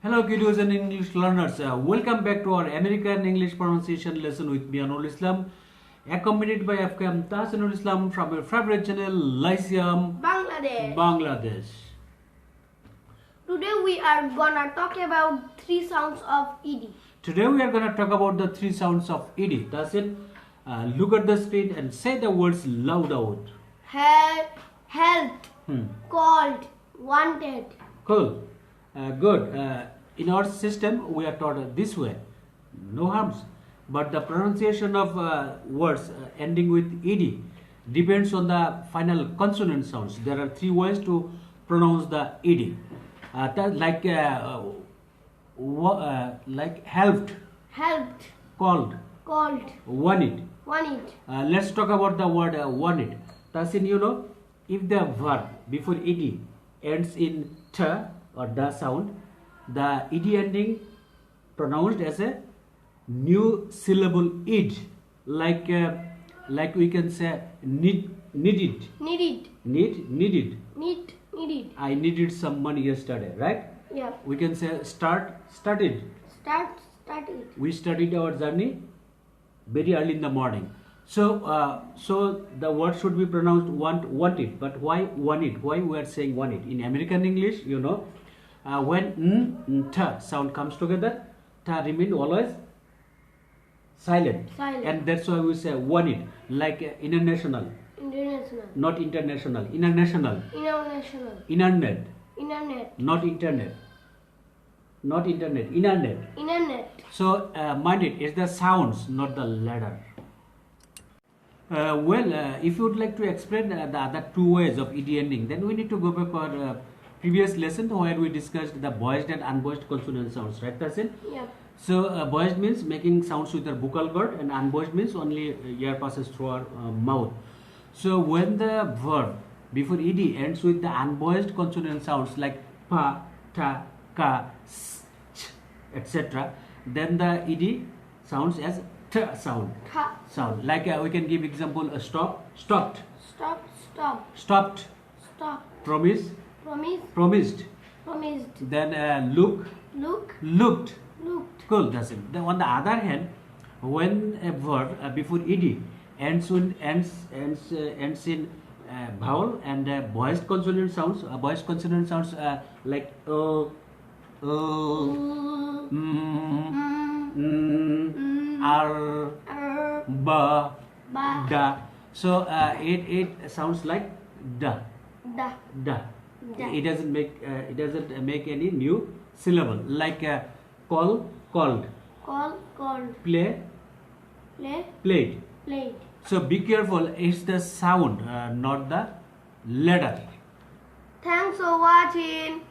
Hello kiddos and English learners. Welcome back to our American English pronunciation lesson with me Anul Islam, accompanied by FKM Tahsinul Islam from your favorite channel Lyceum Bangladesh. Today we are gonna talk about three sounds of ed. Today we are going to talk about the three sounds of ed. Tahsin, look at the screen and say the words loud out. Helped, called, wanted. Cool. Good. In our system, we are taught this way. No harms. But the pronunciation of words ending with ed depends on the final consonant sounds. There are three ways to pronounce the ed. Like helped, called, wanted. Let's talk about the word wanted. Tasin, you know, if the verb before ed ends in t or da sound, the ed ending pronounced as a new syllable id, like we can say needed. I needed some money yesterday, right? Yeah. We can say started. We started our journey very early in the morning. So the word should be pronounced wanted. But why wanted? Why we are saying wanted? In American English, you know, when t sound comes together, ta remain always silent. And that's why we say wanted, like international, not international, international, internet, not internet, internet. So mind it, it's the sounds, not the letter. If you would like to explain the other two ways of ed ending, then we need to go back to our previous lesson where we discussed the voiced and unvoiced consonant sounds, right, Tasin? Yeah. So voiced means making sounds with our vocal cord, and unvoiced means only air passes through our mouth. So when the verb before ed ends with the unvoiced consonant sounds like pa, ta, ka, s, ch, etc., then the ed sounds as t sound. Like we can give example: stopped, promised. Then looked. Cool, that's it. Then on the other hand, when a verb before ed ends in vowel and voiced consonant sounds, like r, ba, da. So it sounds like da. It doesn't make any new syllable, like called, played. So be careful, it's the sound, not the letter. Thanks for watching.